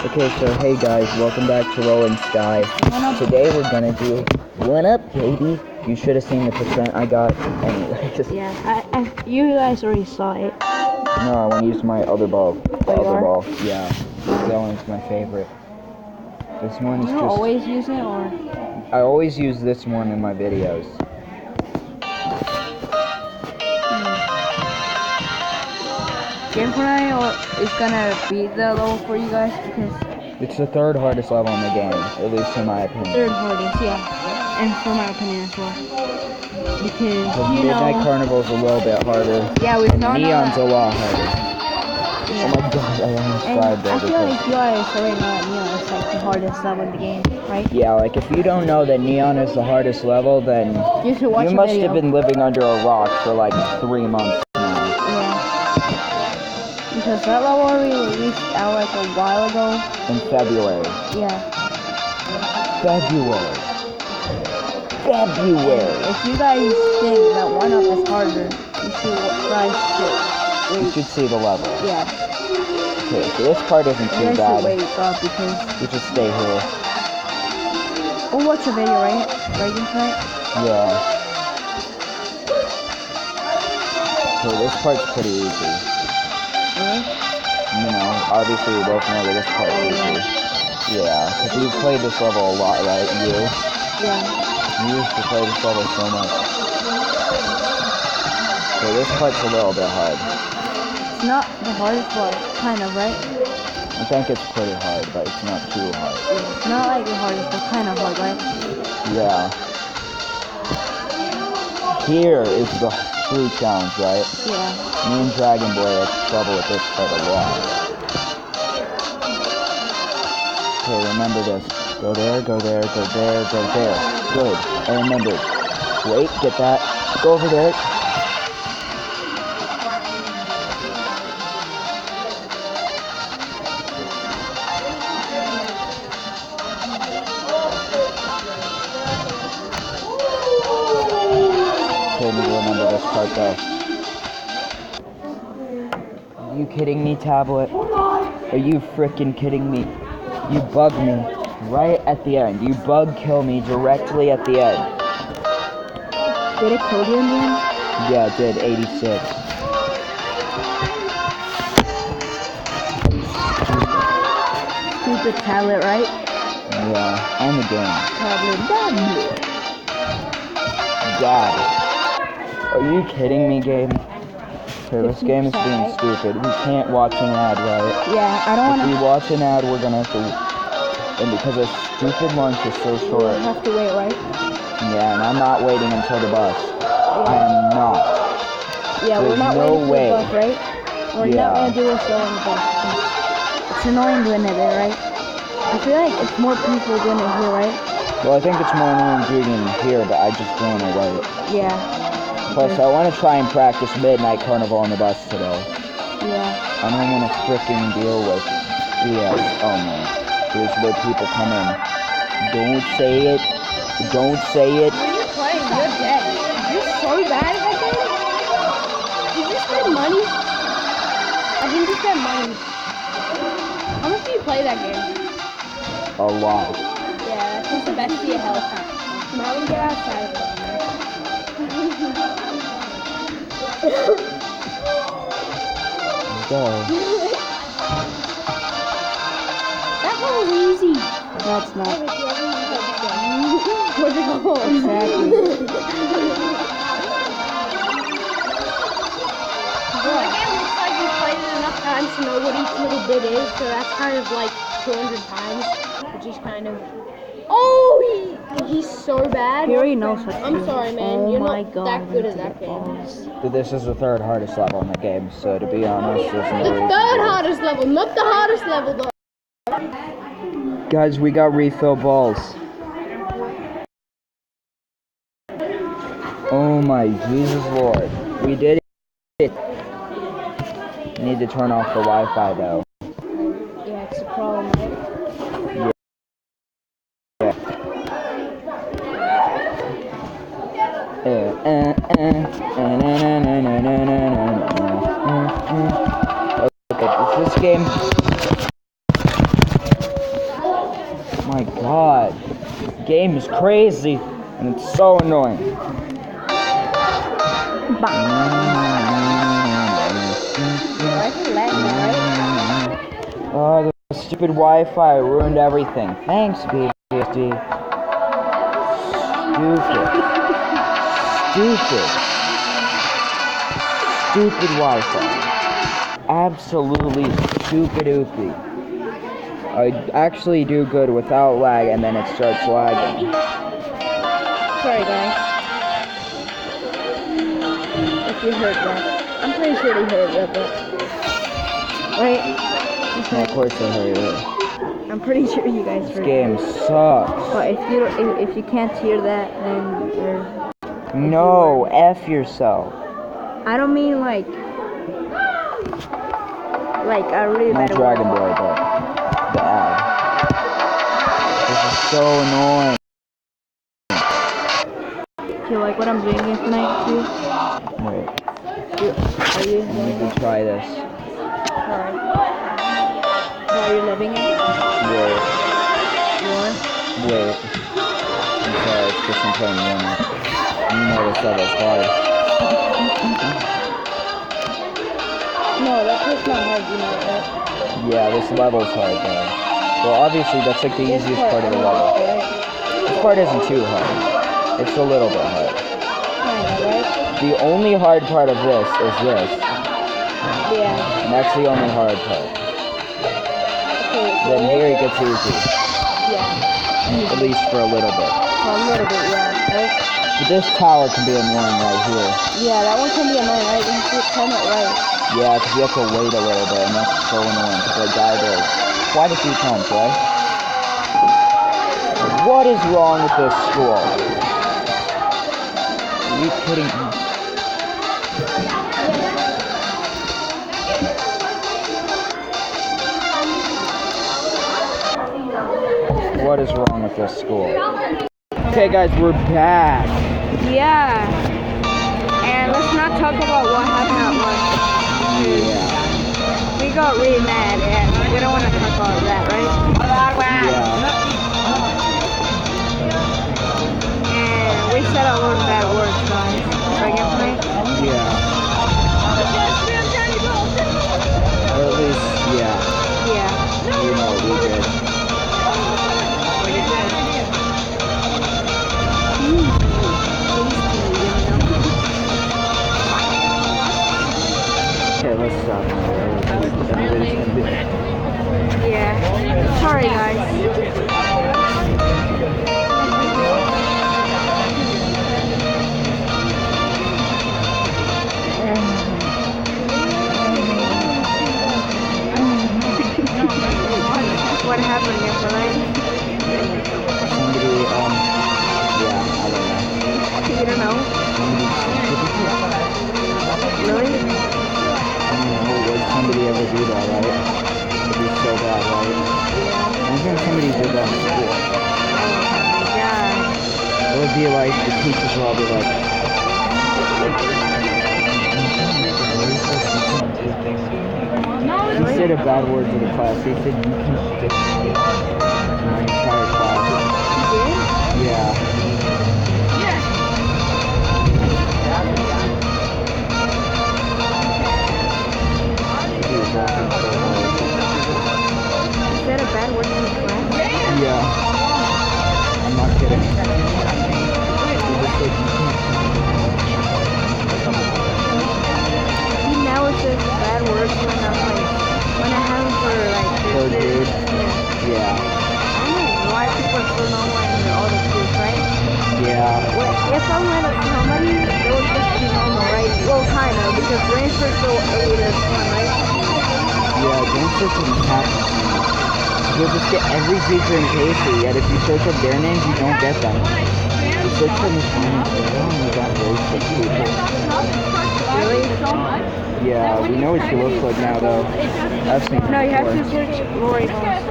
Okay, so hey guys, welcome back to Rolling Sky. Today we're gonna do one up, baby. You should have seen the percent I got. Anyways. Yeah, you guys already saw it. No, I want to use my other ball. The Oh, other ball. Yeah, that one's my favorite. This one is you just. Always use it, or? I always use this one in my videos. Game Fortnite is gonna beat the level for you guys because It's the third hardest level in the game, at least in my opinion. third hardest, yeah, and for my opinion as well. Because Midnight Carnival's a little bit harder. Yeah, we found Neon's out. a lot harder. Yeah. Oh my god, I almost And died there. I feel like you guys already know that Neon is like the hardest level in the game, right? Yeah, like if you don't know that Neon is the hardest level, then You should watch you the must video. have been living under a rock for like 3 months now. Yeah. Because that level we released out like a while ago. In February. Yeah. February. If you guys think that one up is harder, you should see the level. Yeah. Okay, so this part isn't too bad. Wait up because You should stay here. we'll watch a video, right? Right, right? Yeah. Okay, this part's pretty easy. Really? You know, obviously we both know that this part's easy. Yeah, because you've played this level a lot, right? Yeah. You used to play this level so much. So this part's a little bit hard. It's not the hardest part, kind of, right? I think it's pretty hard, but it's not too hard. Yeah, it's not like the hardest, but kind of hard, right? Yeah. Here is the true challenge, right? Yeah. Me and Dragon Boy have trouble with this part a lot. Okay, remember this. Go there, go there, go there, go there. Good. And remember, wait, get that. Go over there. Okay, need to remember this part though. Are you kidding me, tablet? Are you freaking kidding me? You bugged me right at the end. You bug kill me directly at the end. Did it kill you in the end? Yeah, it did. 86. Stupid tablet, right? Yeah, and the game. Tablet. God. Are you kidding me, game? Okay, this game is being stupid. We can't watch an ad, right? Yeah, I don't want to. If we watch an ad, we're gonna have to. And because our stupid lunch is so short. We'll have to wait, right? Yeah, and I'm not waiting until the bus. Yeah. I am not. Yeah, There's we're not no waiting for way. the bus, right? We're not gonna do a show on the bus. It's annoying doing it there, right? I feel like it's more people doing it here, right? Well, I think it's more annoying doing it here, but I just don't want to wait. Yeah. Plus, I want to try and practice Midnight Carnival on the bus today. Yeah. I don't want to freaking deal with BS. Oh no. Here's where people come in. Don't say it. Don't say it. What are you playing? You're dead. You're so bad at that game. Did you spend money? I think you spent money. How much do you play that game? A lot. Yeah, that's just the best of your health. Now we get outside. Go. That one was easy. No, it's not. Where'd it go? Exactly. The game looks like we've played it enough times to know what each little bit is, so that's kind of like 200 times, which is kind of... Oh, he's so bad. He already knows what to do. I'm sorry, man. Oh You're my not God, that good at into that the game. balls. But this is the third hardest level in the game, so to be honest, there's no The reason third to- hardest level, not the hardest level though. Guys, we got refill balls. Oh my Jesus Lord. We did it. Need to turn off the Wi-Fi though. Yeah, it's a problem, right? Okay, is this game my god. Game is crazy and it's so annoying. Oh, the stupid Wi-Fi ruined everything. Thanks, BBSD. Stupid Wi-Fi. Absolutely stupid oopy. I actually do good without lag and then it starts lagging. Sorry, guys. If you heard that. I'm pretty sure they heard that, but... Right? Yeah, of course I heard it. I'm pretty sure you guys This heard game sucks. But if you can't hear that, then you're... No, F yourself. I don't mean like a really No bad Dragon word. Boy, but the ad. This is so annoying. Do you like what I'm doing here tonight, too? Wait, Are you I enjoying need it? to try this. Alright. Are you loving it? Wait, You are? wait. I'm sorry, it's just I'm playing warm-up. You know this level's hard. No, that's not hard, you know that. Yeah, this level's hard though. Well, obviously that's like the easiest part of the level. Right? This part isn't too hard. It's a little bit hard. Kinda, right? The only hard part of this is this. Yeah. And that's the only hard part. Okay, so Then here it gets easy. Yeah. At least for a little bit. Well, a little bit, yeah. Right? But this tower can be annoying right here. Yeah, that one can be annoying, right? You have to time it right. Yeah, because you have to wait a little bit, and that's so annoying, because I died there quite a few times, right? What is wrong with this school? Are you kidding me? What is wrong with this school? Okay, guys, we're back. Yeah. And let's not talk about what happened at lunch. Yeah. We got really mad and we don't want to talk about that, right? Yeah. And we said a lot of bad words, guys. Right, gameplay? Yeah. Or at least, yeah. Yeah. You know what we did. Okay, let's stop now. Everybody's gonna be... Yeah. Sorry, guys. What happened yesterday? Somebody, yeah, I don't know. You don't know? Really? I don't know, would somebody ever do that, right? It'd be so bad, right? Yeah. I think somebody did that in school. Yeah. It would be like, the teachers would all be like, he said a bad word to the class. He said, you can stick my entire class. Yeah. He was laughing so hard. Is that a bad word in the class? Yeah. I'm not kidding. He just said, you can't. He never says bad words when I'm like, when I have him for like Third grade? Yeah. Yeah. I don't know why people are so normal in all the schools, right? Yeah. Well, if I'm with somebody, they will just be normal, right? Well, kind of, because brains are so elitist, right? Yeah, don't search in the captions. You'll just get every teacher in Casey, yet if you search up their names, you don't get them. You search for Miss Ryan, you got racist people. Really? Yeah, we know what she looks like now, though. I've seen her No, you have before. to search Lori Holmes.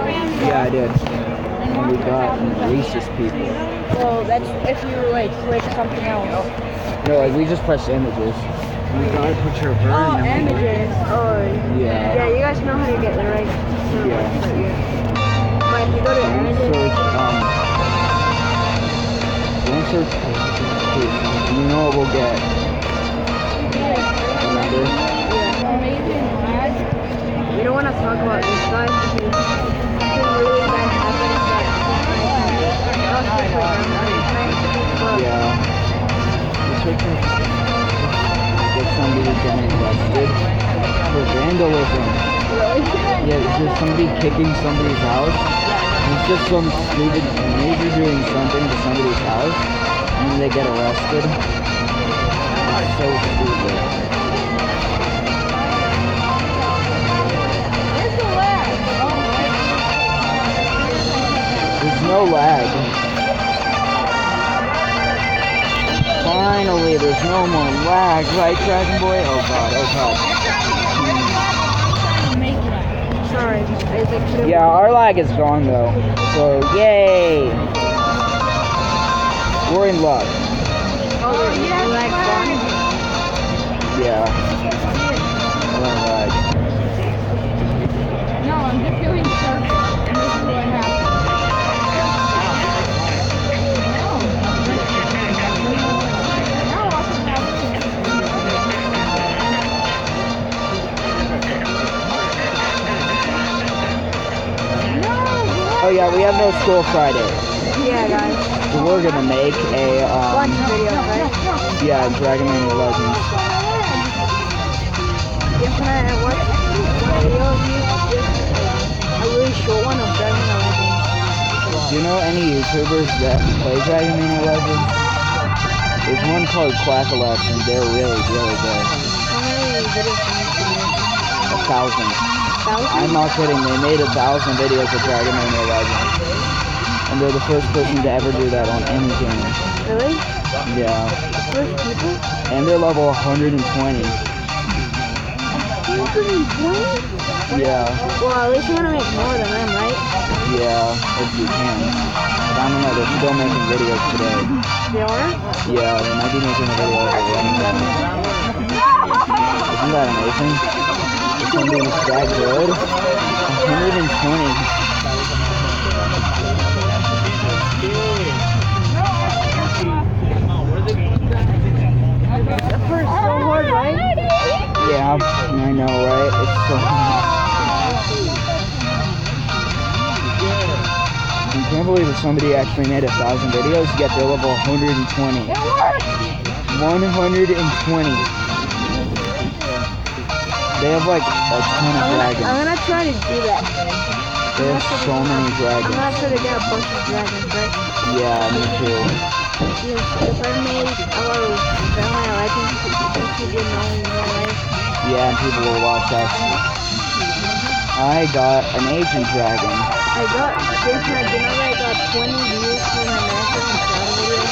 Yeah, I did. And we got racist people. Well, that's if you like click something else. No, like we just pressed images. We got a picture of her. Oh, and then images. Oh, Yeah. yeah. You guys know how to get it right. Yeah. But You go to Don't Aaron. search, don't search cases. You know what we'll get. Remember? We don't want to talk about this guy because something really bad happened that Yeah. This way to get somebody getting arrested for vandalism. Yeah, it's just somebody kicking somebody's house. And it's just some stupid teenager doing something to somebody's house. And they get arrested. It's so stupid. There's no lag. Finally, there's no more lag, right, Dragon Boy? Oh god, oh god. Sorry, Yeah, our lag is gone though. So, yay! We're in luck. Oh, yeah, Yeah. We're in lag. No, I'm just doing surfing, and this is what happened. Oh yeah, we have no school Friday. Yeah, guys. So we're gonna make a, Watch video, right? yeah, Dragon Mania Legends. Yes, and I watched a video of you. A really short one of Dragon Legends. Do you know any YouTubers that play Dragon Mania Legends? There's one called Quackalax, and they're really, really good. How many videos can you do? 1,000. 1,000? I'm not kidding, they made 1,000 videos of Dragon Mania Legends. And they're the first person to ever do that on any game. Really? Yeah. First people? And they're level 120. 120? Yeah. Well, at least you want to make more than them, right? Yeah, if you can. But I don't know, they're still making videos today. They are? Yeah, they might be making a video every Wednesday. Isn't that amazing? If somebody's that good, 120. That part's so hard, right? Yeah, I know, right? It's so hard. I can't believe that somebody actually made 1,000 videos, yet they're level 120. 120. They have like a ton of dragons. I'm gonna try to do that. They have so many I'm dragons. gonna try to get a bunch of dragons, right? Yeah, me too. Yes, if I made a lot of Dragon Legends, people didn't know me, right? Yeah, and people will watch us. I got an Agent Dragon. I got, Jason, you know that I got 20 views for my Master and Shadow video?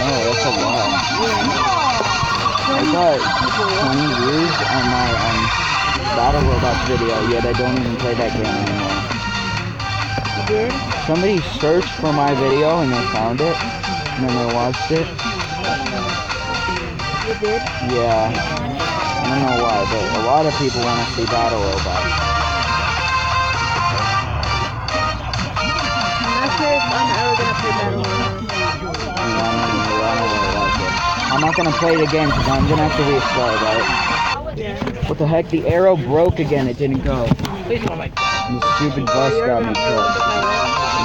No, that's a lot. Yeah. I got 20 views on my Battle Robots video, yet I don't even play that game anymore. You did? Somebody searched for my video and they found it, and then they watched it. You did? Yeah. I don't know why, but a lot of people want to see Battle Robots. I'm not sure if I'm ever gonna play Battle Royale. I'm not gonna play it again because I'm gonna have to restart, right? Yeah. What the heck? The arrow broke again. It didn't go. And the stupid bus got me killed.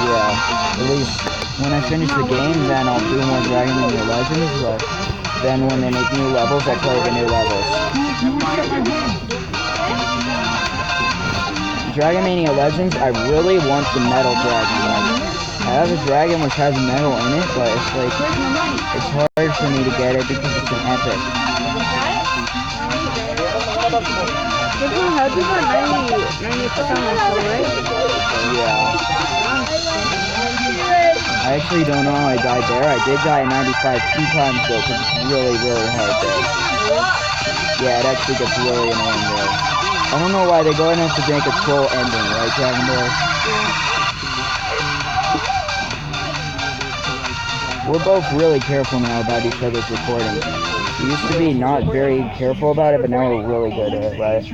Yeah. At least when I finish the game, then I'll do more Dragon Mania Legends. But then when they make new levels, I'll play the new levels. Dragon Mania Legends, I really want the metal dragon. Like, I have a dragon which has metal in it, but it's like, it's hard for me to get it because it's an epic. How do you got 90% or so, right? Yeah. I actually don't know how I died there. I did die at 95 2 times though, because it's really, really hard there. Yeah, it actually gets really annoying there. I don't know why they go and have to make a troll ending, right, Dragon Boy? Yeah. We're both really careful now about each other's recording. We used to be not very careful about it, but now we're really good at it, right?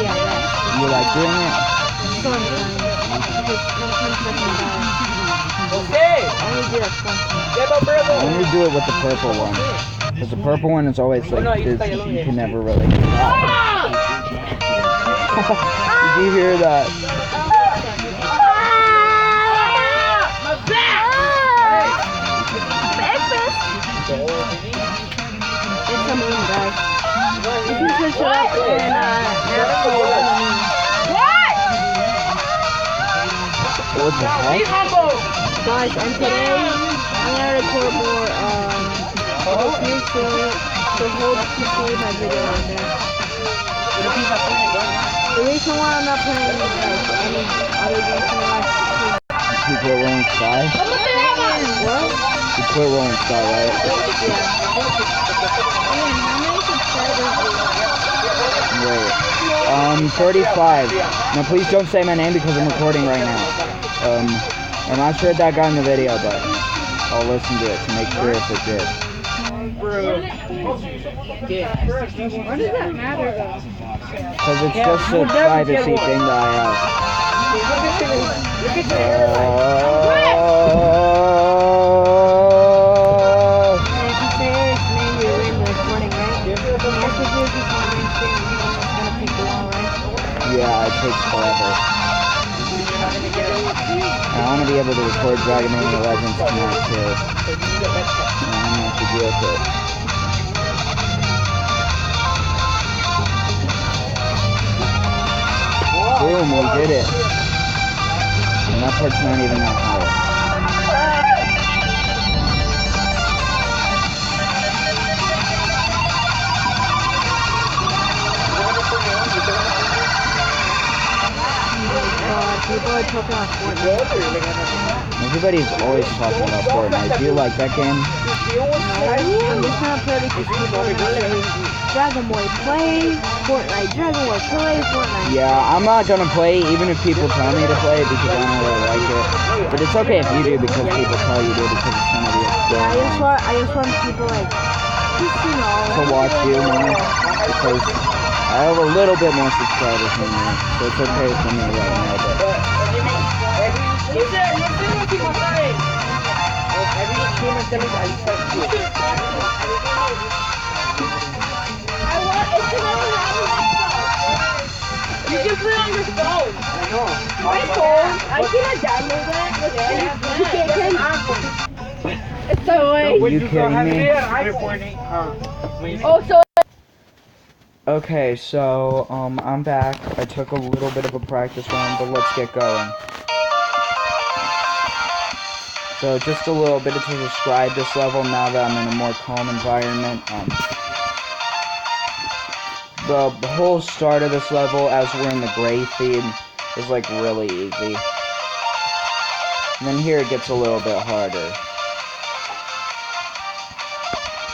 Yeah, that. You like doing it? Sometimes. Because sometimes I can die. Jose! I only do that sometimes. Lleva I brother! only do it with the purple one. Because the purple one is always like this, you can never really get out. Did you hear that? My back! It's a moon, guys. You can search it up in National Moon. What the heck? Guys, and today I'm gonna record more here soon, so hope to see my video on there. The reason why I'm not playing like any other games in my life You quit Rolling Sky? is what? You quit Rolling Sky, right? Yeah. How many subscribers do you have? Wait. 35. Now please don't say my name because I'm recording right now. I'm not sure if that got in the video, but I'll listen to it to make sure if it did. Bro. Why does that matter though? Because it's just a privacy thing that I have. Hey, if you say his name, you're in the recording, right? Messages is on Instagram, it's gonna take a while, right? Yeah, it takes forever. I want to be able to record Dragon Mania Legends tonight too. I'm gonna have to deal with it. Boom, we did it. And that part's not even that hard. People are talking about Fortnite. Everybody's always talking about Fortnite. Do you like that game? No, I'm just gonna play because people are gonna say, Dragon Boy, play Fortnite. Dragon Boy, play Fortnite. Yeah, I'm not gonna play even if people tell me to play it because I don't really like it. But it's okay if you do because people tell you to because it's gonna be a Yeah, I just want people like, just to watch you more because I have a little bit more subscribers than you, so it's okay for me right now. But You can play on your phone. I know. My phone. I cannot download that. You can't. It's so are you kidding me? Oh, so Okay, so I'm back. I took a little bit of a practice round, but let's get going. So just a little bit to describe this level now that I'm in a more calm environment. The whole start of this level, as we're in the gray theme, is like really easy. And then here it gets a little bit harder.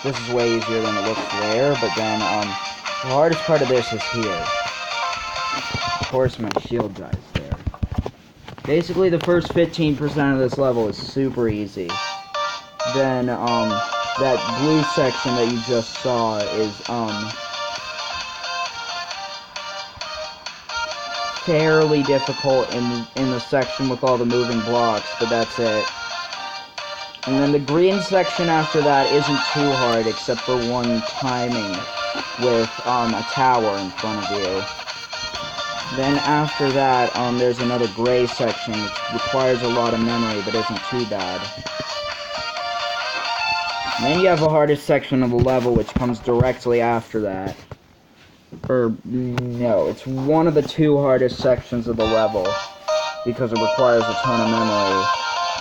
This is way easier than it looks there, but then the hardest part of this is here. Of course my shield dies there. Basically the first 15% of this level is super easy. Then that blue section that you just saw is fairly difficult in the section with all the moving blocks, but that's it. And then the green section after that isn't too hard except for one timing with a tower in front of you. Then after that, there's another gray section which requires a lot of memory but isn't too bad. And then you have the hardest section of the level which comes directly after that. Or, no, it's one of the two hardest sections of the level because it requires a ton of memory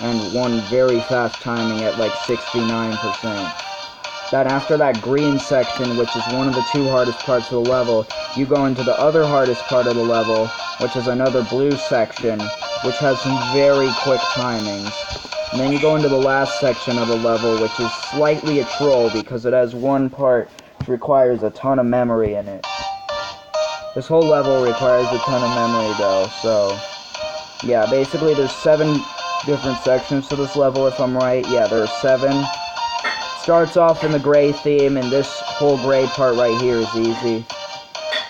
and one very fast timing at like 69%. That after that green section, which is one of the two hardest parts of the level, you go into the other hardest part of the level, which is another blue section, which has some very quick timings. And then you go into the last section of the level, which is slightly a troll because it has one part which requires a ton of memory in it. This whole level requires a ton of memory though, so yeah, basically there's 7 different sections to this level if I'm right. Yeah, there are 7. Starts off in the gray theme, and this whole gray part right here is easy.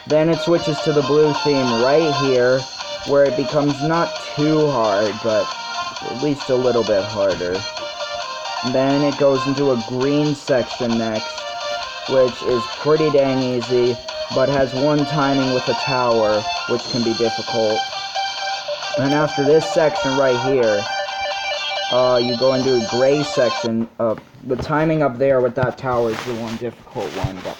Then it switches to the blue theme right here, where it becomes not too hard, but at least a little bit harder. And then it goes into a green section next, which is pretty dang easy, but has one timing with a tower, which can be difficult. And after this section right here, you go into a gray section. The timing up there with that tower is the one difficult one. But,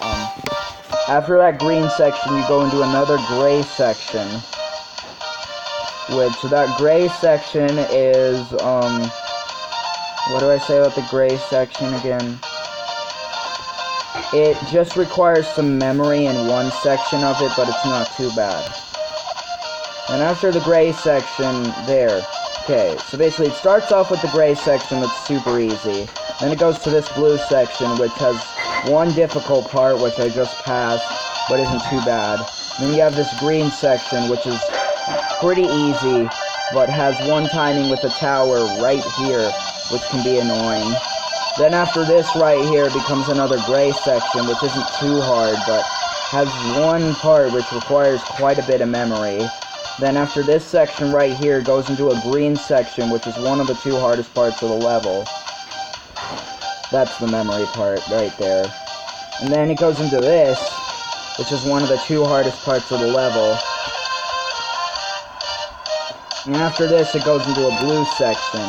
after that green section, you go into another gray section. Which, that gray section is, what do I say about the gray section again? It just requires some memory in one section of it, but it's not too bad. And after the gray section, there. Okay, so basically it starts off with the gray section that's super easy. Then it goes to this blue section, which has one difficult part, which I just passed, but isn't too bad. Then you have this green section, which is pretty easy, but has one timing with a tower right here, which can be annoying. Then after this right here becomes another gray section, which isn't too hard, but has one part which requires quite a bit of memory. Then after this section right here goes into a green section, which is one of the two hardest parts of the level. That's the memory part right there. And then it goes into this, which is one of the two hardest parts of the level. And after this it goes into a blue section,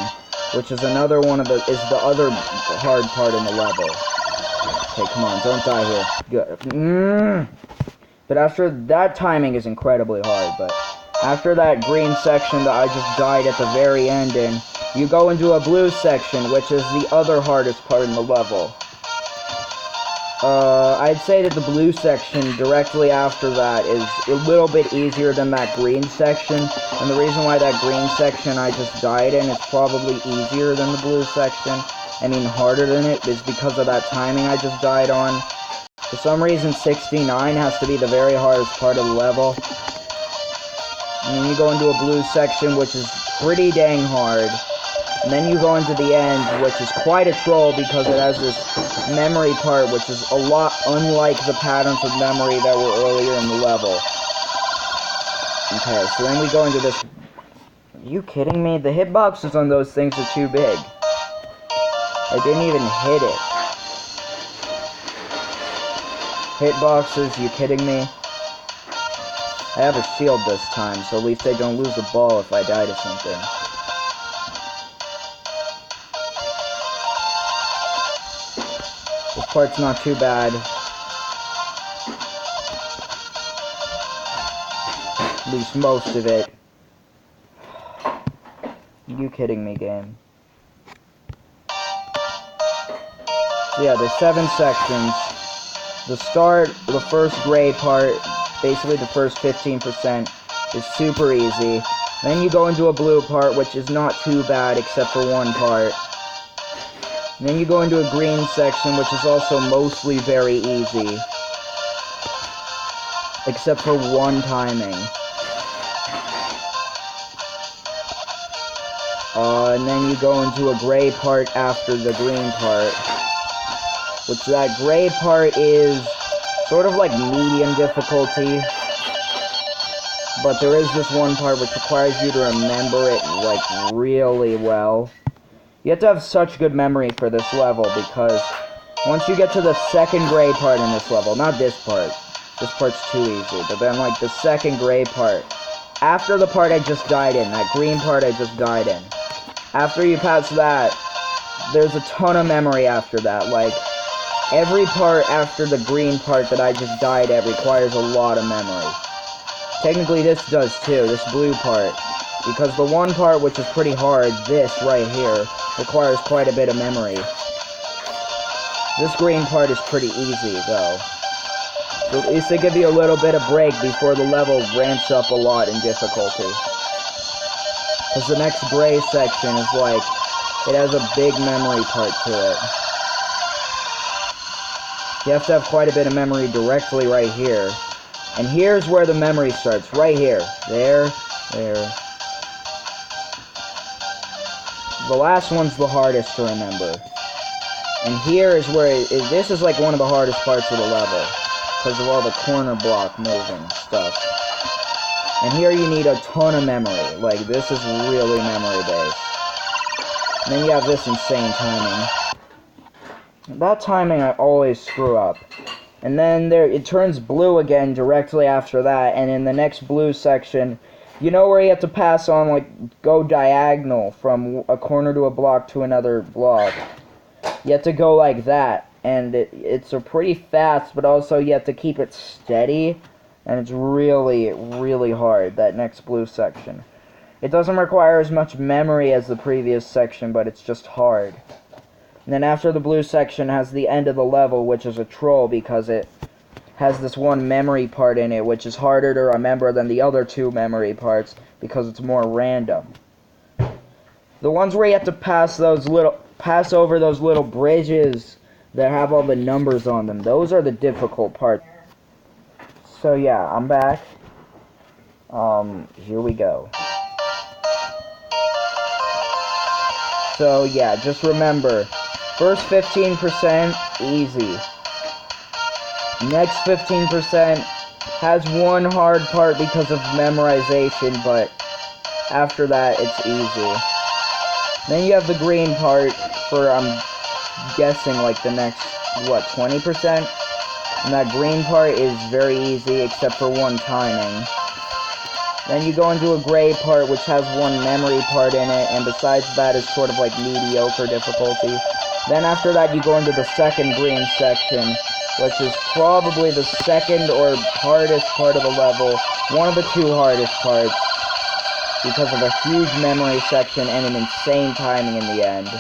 which is another one of the other hard part in the level. Okay, come on, don't die here. Good. But after that, timing is incredibly hard, but after that green section that I just died at the very end in, you go into a blue section, which is the other hardest part in the level. I'd say that the blue section directly after that is a little bit easier than that green section, and the reason why that green section I just died in is probably easier than the blue section, I mean harder than it, is because of that timing I just died on. For some reason 69 has to be the very hardest part of the level. And then you go into a blue section, which is pretty dang hard. And then you go into the end, which is quite a troll because it has this memory part, which is a lot unlike the patterns of memory that were earlier in the level. Okay, so then we go into this... Are you kidding me? The hitboxes on those things are too big. I didn't even hit it. Hitboxes, you kidding me? I have a shield this time, so at least I don't lose a ball if I die to something. This part's not too bad. At least most of it. You kidding me, game? So yeah, there's 7 sections. The start, the first gray part, basically the first 15%, is super easy. Then you go into a blue part, which is not too bad except for one part. And then you go into a green section, which is also mostly very easy. Except for one timing. And then you go into a gray part after the green part. Which that gray part is sort of like medium difficulty. But there is this one part which requires you to remember it, like, really well. You have to have such good memory for this level, because once you get to the second gray part in this level, not this part's too easy, but then, like, the second gray part, after the part I just died in, that green part I just died in, after you pass that, there's a ton of memory after that, like, every part after the green part that I just died at requires a lot of memory. Technically this does too, this blue part, because the one part which is pretty hard, this right here, requires quite a bit of memory. This green part is pretty easy though. So at least they give you a little bit of break before the level ramps up a lot in difficulty. Because the next gray section is like, it has a big memory part to it. You have to have quite a bit of memory directly right here. And here's where the memory starts, right here. There. The last one's the hardest to remember. And here is where, this is like one of the hardest parts of the level. because of all the corner block moving stuff. And here you need a ton of memory. Like, this is really memory based. And then you have this insane timing. That timing I always screw up. And then it turns blue again directly after that, and in the next blue section, you know where you have to pass on, like, go diagonal from a corner to a block to another block. You have to go like that, and it's a pretty fast, but also you have to keep it steady, and it's really, really hard, that next blue section. It doesn't require as much memory as the previous section, but it's just hard. And then after the blue section has the end of the level, which is a troll, because it has this one memory part in it, which is harder to remember than the other two memory parts, because it's more random. The ones where you have to pass over those little bridges that have all the numbers on them, those are the difficult parts. So yeah, I'm back. Here we go. So yeah, just remember, first 15%, easy. Next 15% has one hard part because of memorization, but after that, it's easy. Then you have the green part for, I'm guessing, like the next, 20%? And that green part is very easy, except for one timing. Then you go into a gray part, which has one memory part in it, and besides that is sort of like mediocre difficulty. Then after that, you go into the second green section, which is probably the second or hardest part of the level, one of the two hardest parts, because of a huge memory section and an insane timing in the end.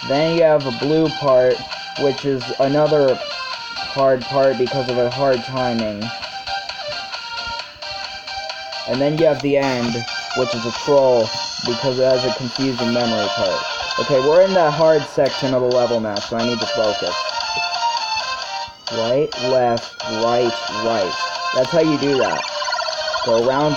Then you have a blue part, which is another hard part because of a hard timing. And then you have the end, which is a troll, because it has a confusing memory part. Okay, we're in the hard section of the level now, so I need to focus. Right, left, right, right. That's how you do that. Go around,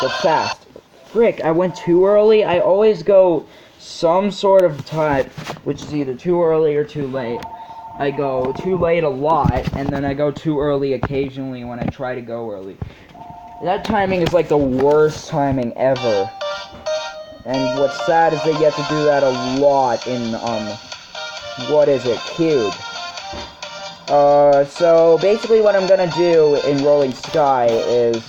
go fast. Frick, I went too early? I always go some sort of time, which is either too early or too late. I go too late a lot, and then I go too early occasionally when I try to go early. That timing is like the worst timing ever. And what's sad is that you have to do that a lot in, Cube. So basically what I'm gonna do in Rolling Sky is,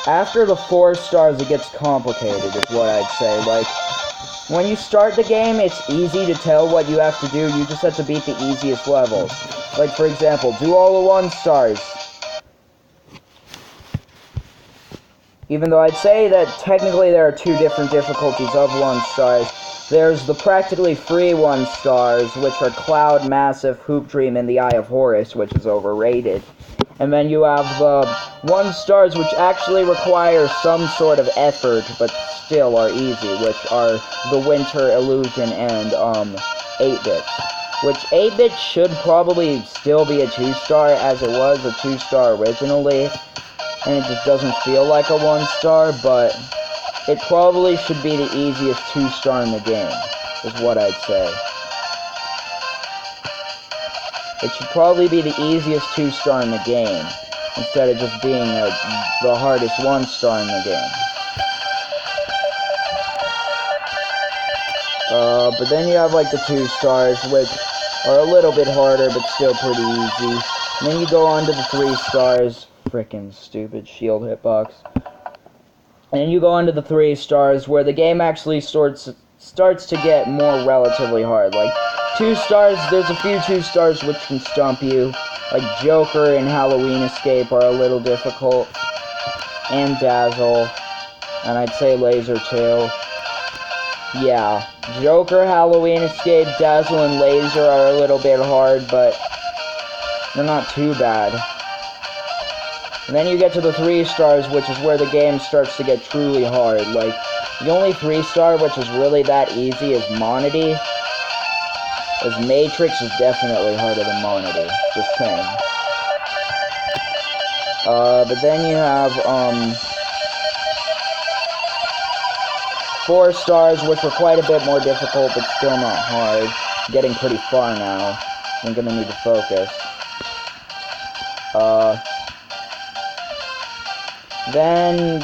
after the 4 stars it gets complicated, is what I'd say. Like, when you start the game, it's easy to tell what you have to do, you just have to beat the easiest levels. Like, for example, do all the 1 stars. Even though I'd say that technically there are 2 different difficulties of 1 stars. There's the practically free 1 stars, which are Cloud, Massive, Hoop Dream, and the Eye of Horus, which is overrated. And then you have the 1 stars, which actually require some sort of effort, but still are easy, which are the Winter Illusion and 8-bit. Which 8-bit should probably still be a 2-star, as it was a 2-star originally. And it just doesn't feel like a 1-star, but it probably should be the easiest 2-star in the game, is what I'd say. It should probably be the easiest 2-star in the game, instead of just being the hardest 1-star in the game. But then you have like the 2 stars, which are a little bit harder, but still pretty easy. And then you go on to the 3 stars. Frickin' stupid shield hitbox. And you go on to the 3 stars, where the game actually starts to get more relatively hard. Like, 2 stars, there's a few 2 stars which can stump you. Like Joker and Halloween Escape are a little difficult. And Dazzle. And I'd say Laser too. Yeah, Joker, Halloween Escape, Dazzle, and Laser are a little bit hard, but they're not too bad. And then you get to the 3 stars, which is where the game starts to get truly hard. Like, the only 3-star which is really that easy is Monody. As Matrix is definitely harder than Monody, just saying. But then you have, 4 stars, which are quite a bit more difficult, but still not hard. Getting pretty far now. I'm gonna need to focus. Then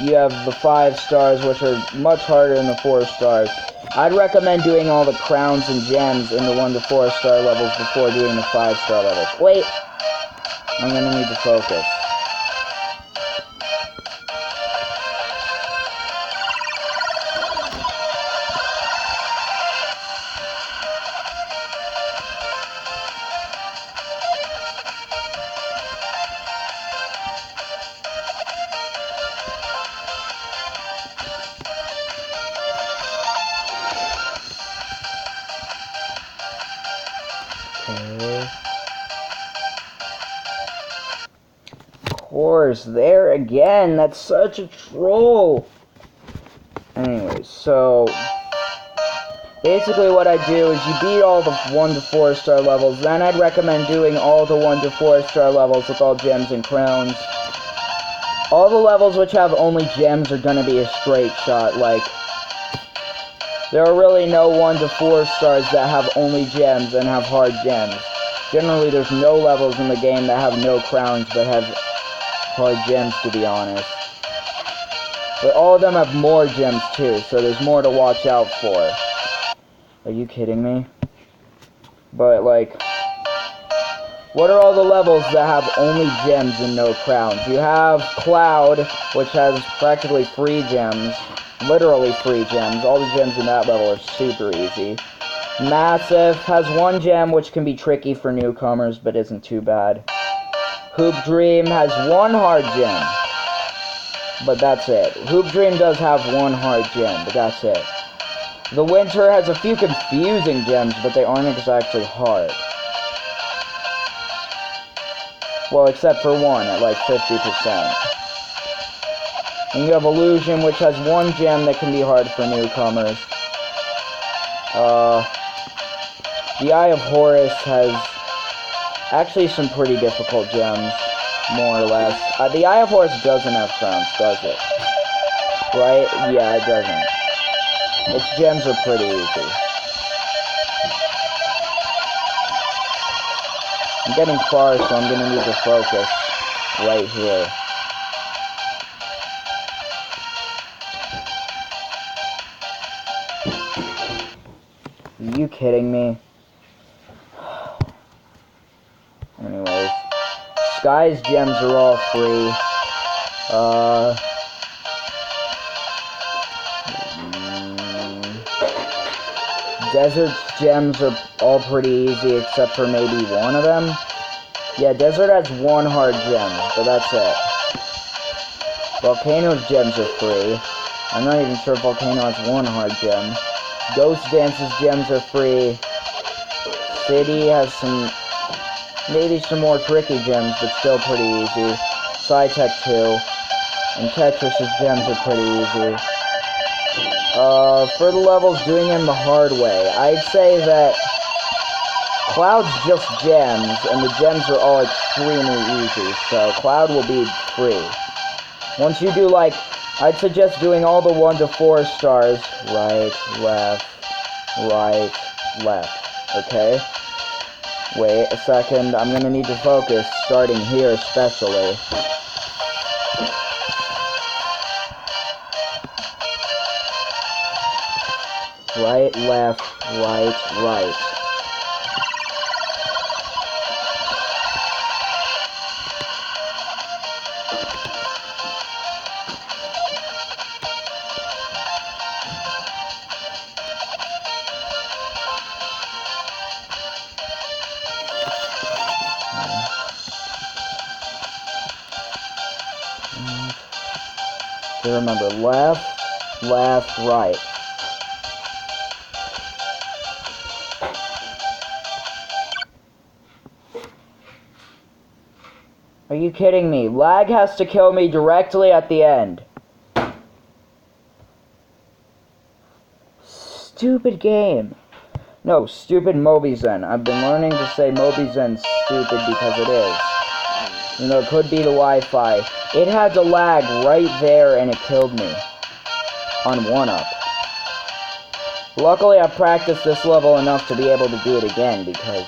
you have the 5 stars, which are much harder than the 4 stars. I'd recommend doing all the crowns and gems in the 1 to 4 star levels before doing the 5 star levels. Wait! I'm gonna need to focus. Of course, there again. That's such a troll. Anyways, so basically what I do is you beat all the 1 to 4 star levels. Then I'd recommend doing all the 1 to 4 star levels with all gems and crowns. All the levels which have only gems are gonna be a straight shot. Like, there are really no 1 to 4 stars that have only gems and have hard gems. Generally, there's no levels in the game that have no crowns but have hard gems, to be honest. But all of them have more gems too, so there's more to watch out for. Are you kidding me? But, like, what are all the levels that have only gems and no crowns? You have Cloud, which has practically free gems. Literally free gems. All the gems in that level are super easy. Massive has 1 gem, which can be tricky for newcomers, but isn't too bad. Hoop Dream has 1 hard gem, but that's it. Hoop Dream does have 1 hard gem, but that's it. The Winter has a few confusing gems, but they aren't exactly hard. Well, except for 1 at like 50%. And you have Illusion, which has 1 gem that can be hard for newcomers. The Eye of Horus has actually some pretty difficult gems, more or less. The Eye of Horus doesn't have crowns, does it? Right? Yeah, it doesn't. Its gems are pretty easy. I'm getting far, so I'm gonna need to focus right here. Are you kidding me? Anyways, Sky's gems are all free. Desert's gems are all pretty easy except for maybe 1 of them. Yeah, Desert has 1 hard gem, but that's it. Volcano's gems are free. I'm not even sure if Volcano has 1 hard gem. Ghost Dance's gems are free. City has maybe some more tricky gems, but still pretty easy. Psytech 2. And Tetris's gems are pretty easy. For the levels doing them the hard way, I'd say that Cloud's just gems, and the gems are all extremely easy, so Cloud will be free. Once you do, like, I'd suggest doing all the 1 to 4 stars, right, left, okay? Wait a second, I'm gonna need to focus, starting here especially. Right, left, right. So remember, left, right. Are you kidding me? Lag has to kill me directly at the end. Stupid game. No, stupid Mobizen. I've been learning to say Mobizen's stupid because it is. You know, it could be the Wi-Fi. It had to lag right there and it killed me. On 1-up. Luckily, I practiced this level enough to be able to do it again because...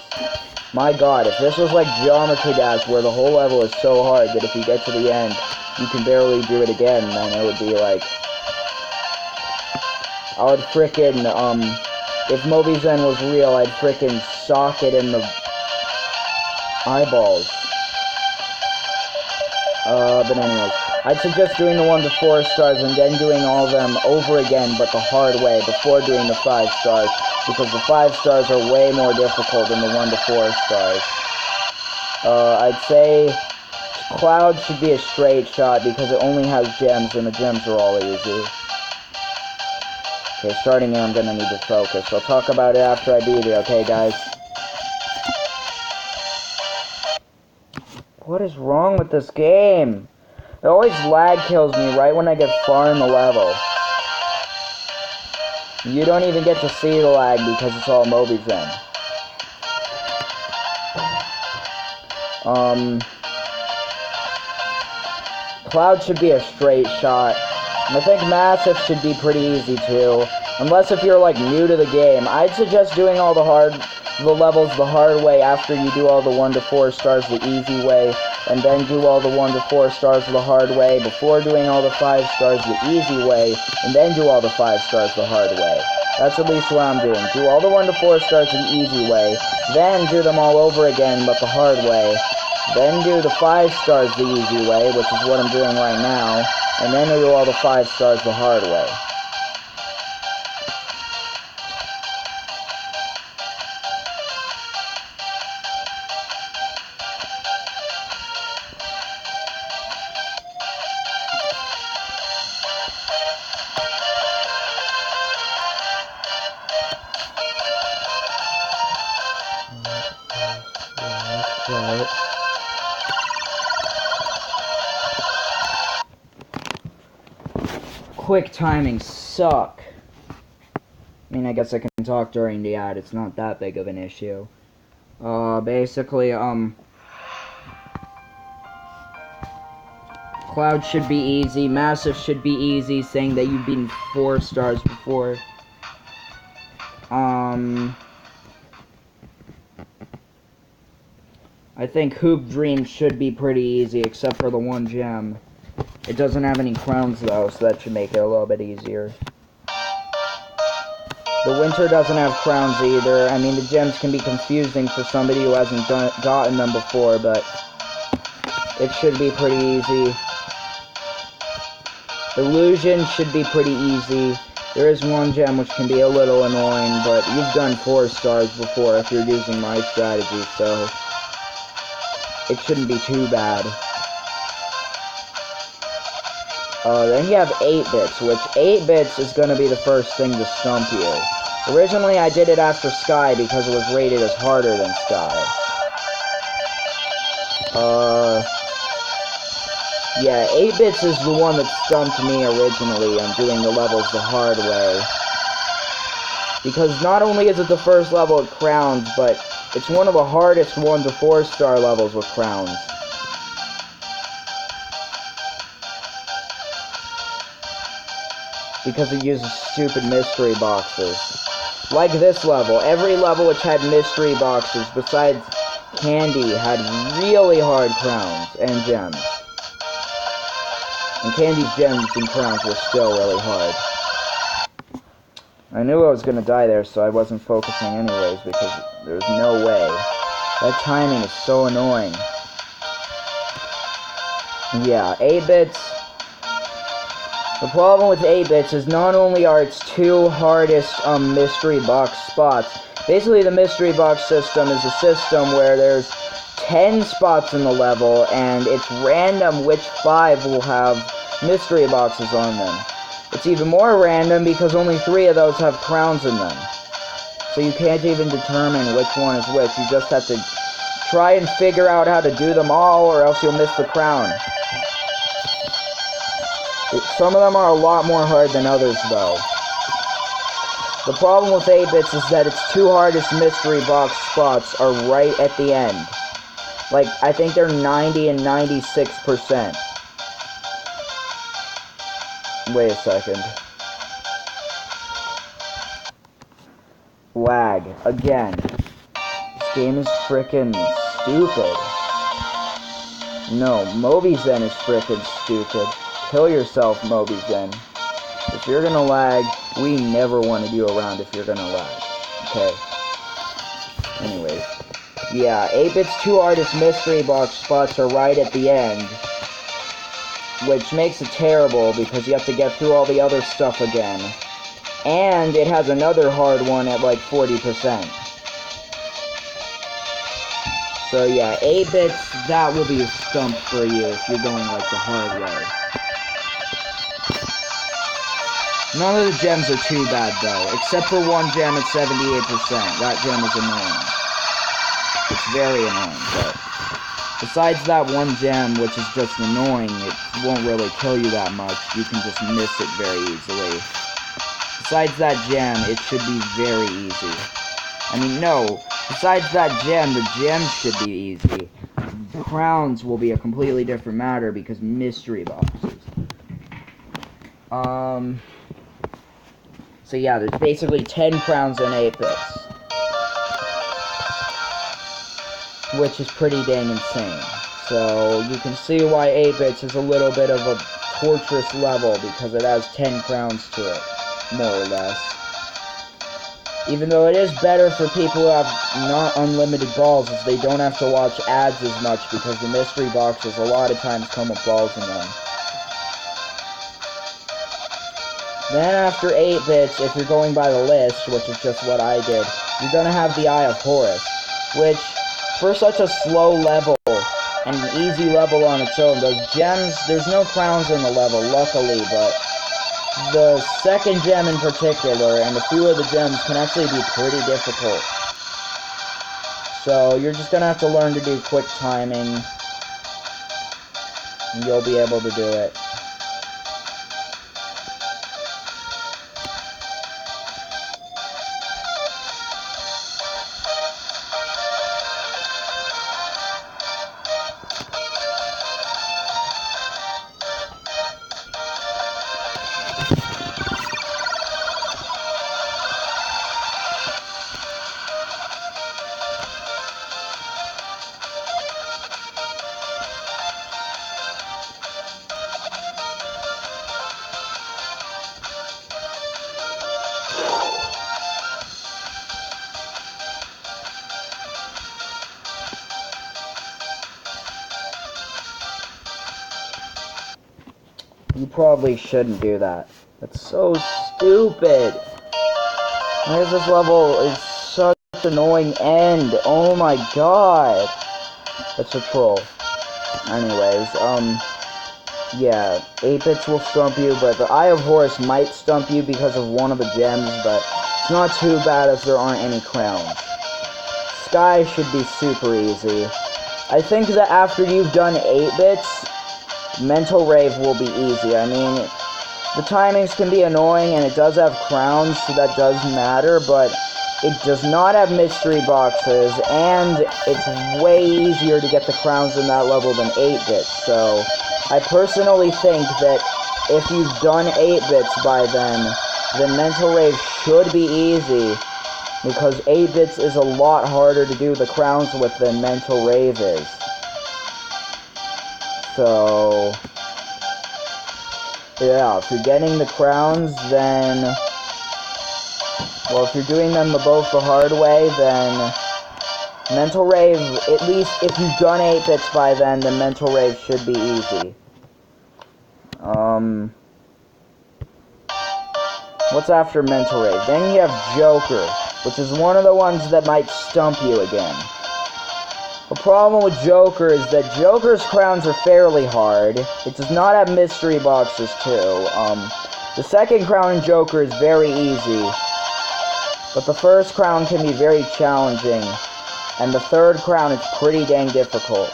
My god, if this was like Geometry Dash where the whole level is so hard that if you get to the end, you can barely do it again, then it would be like, I would frickin', if Moby Zen was real, I'd frickin' sock it in the eyeballs. But anyways, I'd suggest doing the 1 to 4 stars and then doing all of them over again, but the hard way, before doing the 5 stars, because the 5 stars are way more difficult than the 1 to 4 stars. I'd say Cloud should be a straight shot because it only has gems, and the gems are all easy. Okay, starting here, I'm gonna need to focus. I'll talk about it after I beat it, okay, guys? What is wrong with this game? It always lag kills me right when I get far in the level. You don't even get to see the lag because it's all Moby Zen. Cloud should be a straight shot. And I think Massive should be pretty easy too. Unless if you're like new to the game. I'd suggest doing all the levels the hard way after you do all the 1 to 4 stars the easy way. And then do all the 1 to 4 stars the hard way before doing all the 5 stars the easy way. And then do all the 5 stars the hard way. That's at least what I'm doing. Do all the 1 to 4 stars the easy way. Then do them all over again but the hard way. Then do the 5 stars the easy way, which is what I'm doing right now. And then do all the 5 stars the hard way. Right. Quick timing suck. I mean, I guess I can talk during the ad. It's not that big of an issue. Basically, Cloud should be easy. Massive should be easy, saying that you've been 4 stars before. I think Hoop Dream should be pretty easy, except for the 1 gem. It doesn't have any crowns, though, so that should make it a little bit easier. The Winter doesn't have crowns either. I mean, the gems can be confusing for somebody who hasn't gotten them before, but it should be pretty easy. Illusion should be pretty easy. There is 1 gem which can be a little annoying, but you've done 4 stars before if you're using my strategy, so it shouldn't be too bad. Then you have 8-bits, which 8-bits is going to be the first thing to stump you. Originally, I did it after Sky because it was rated as harder than Sky. Yeah, 8-bits is the one that stumped me originally on doing the levels the hard way. Because not only is it the first level with crowns, but it's one of the hardest 1 to 4 star levels with crowns. Because it uses stupid mystery boxes. Like this level. Every level which had mystery boxes, besides Candy, had really hard crowns and gems. And Candy's gems and crowns were still really hard. I knew I was gonna die there, so I wasn't focusing anyways, because there's no way. That timing is so annoying. Yeah, 8-bits. The problem with 8-bits is not only are its 2 hardest mystery box spots. Basically, the mystery box system is a system where there's 10 spots in the level, and it's random which 5 will have mystery boxes on them. It's even more random because only 3 of those have crowns in them. So you can't even determine which one is which. You just have to try and figure out how to do them all, or else you'll miss the crown. Some of them are a lot more hard than others, though. The problem with 8-bits is that its 2 hardest mystery box spots are right at the end. Like, I think they're 90 and 96%. Wait a second. Lag. Again. This game is frickin' stupid. No, Mobizen is frickin' stupid. Kill yourself, Mobizen. If you're gonna lag, we never wanted you around if you're gonna lag. Okay. Anyways. Yeah, 8-Bit's 2 artist mystery box spots are right at the end. Which makes it terrible because you have to get through all the other stuff again. And it has another hard one at like 40%. So yeah, 8-Bits, that will be a stump for you if you're going like the hard way. None of the gems are too bad though, except for one gem at 78%. That gem is annoying. It's very annoying, but besides that one gem, which is just annoying, it won't really kill you that much. You can just miss it very easily. Besides that gem, it should be very easy. I mean, no. Besides that gem, the gems should be easy. The crowns will be a completely different matter because mystery boxes. So yeah, there's basically 10 crowns in 8-Bits. Which is pretty dang insane. So you can see why 8-Bits is a little bit of a torturous level because it has 10 crowns to it, more or less. Even though it is better for people who have not unlimited balls, as they don't have to watch ads as much because the mystery boxes a lot of times come with balls in them. Then after 8-Bits, if you're going by the list, which is just what I did, you're gonna have the Eye of Horus, which, for such a slow level, and an easy level on its own, those gems, there's no crowns in the level, luckily, but the second gem in particular, and a few of the gems, can actually be pretty difficult. So, you're just gonna have to learn to do quick timing, and you'll be able to do it. You probably shouldn't do that. That's so stupid. Why is this level is such an annoying end? Oh my god. That's a troll. Anyways, yeah, 8-Bits will stump you, but the Eye of Horus might stump you because of one of the gems, but it's not too bad if there aren't any crowns. Sky should be super easy. I think that after you've done 8-Bits, Mental Rave will be easy. I mean, the timings can be annoying, and it does have crowns, so that does matter, but it does not have mystery boxes, and it's way easier to get the crowns in that level than 8-Bits, so I personally think that if you've done 8-Bits by then Mental Rave should be easy, because 8-Bits is a lot harder to do the crowns with than Mental Rave is. So, yeah, if you're getting the crowns, then, well, if you're doing them both the hard way, then Mental Rave, at least if you've done 8-Bits by then Mental Rave should be easy. What's after Mental Rave? Then you have Joker, which is one of the ones that might stump you again. The problem with Joker is that Joker's crowns are fairly hard. It does not have mystery boxes, too. The second crown in Joker is very easy, but the first crown can be very challenging, and the third crown is pretty dang difficult.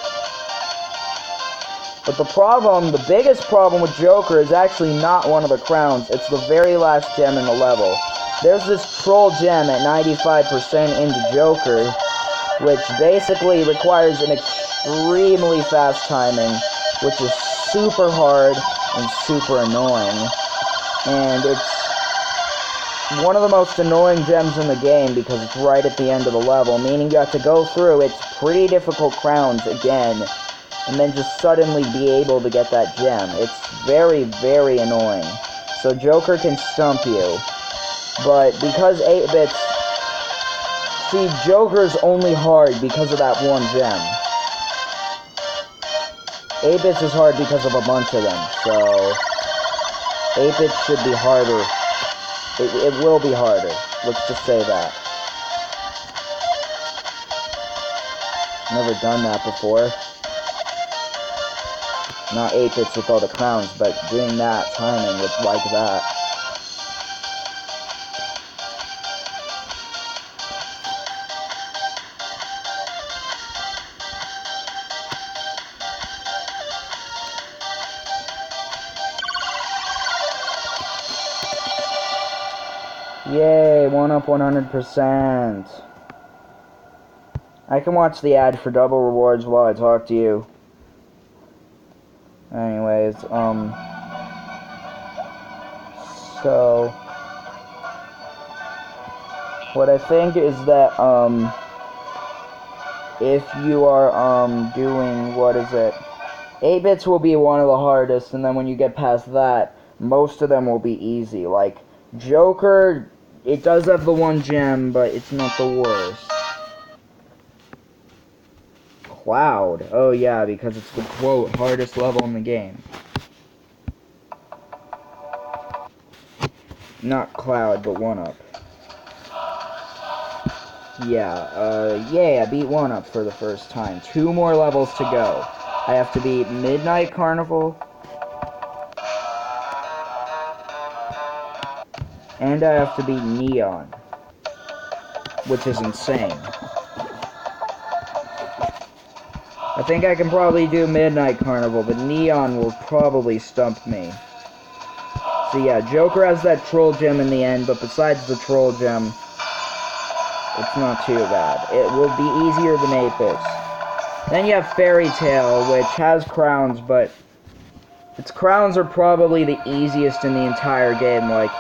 But the biggest problem with Joker is actually not one of the crowns, it's the very last gem in the level. There's this troll gem at 95% into Joker, which basically requires an extremely fast timing, which is super hard and super annoying. And it's one of the most annoying gems in the game because it's right at the end of the level, meaning you have to go through its pretty difficult crowns again and then just suddenly be able to get that gem. It's very, very annoying. So Joker can stump you. But because 8-bits... See, Joker's only hard because of that one gem. 8-bits is hard because of a bunch of them, so... 8-bits should be harder. It will be harder. Let's just say that. Never done that before. Not 8-bits with all the crowns, but doing that timing with like that. Yay, 1-up 100%. I can watch the ad for double rewards while I talk to you. Anyways, so what I think is that, if you are, doing, 8-bits will be one of the hardest, and then when you get past that, most of them will be easy. Like, Joker, it does have the one gem, but it's not the worst. Cloud. Oh yeah, because it's the, quote, hardest level in the game. Not Cloud, but 1-up. Yeah, I beat 1-up for the first time. 2 more levels to go. I have to beat Midnight Carnival. And I have to beat Neon. Which is insane. I think I can probably do Midnight Carnival, but Neon will probably stump me. So yeah, Joker has that troll gem in the end, but besides the troll gem, it's not too bad. It will be easier than 8-bits. Then you have Fairy Tail, which has crowns, but its crowns are probably the easiest in the entire game. Like,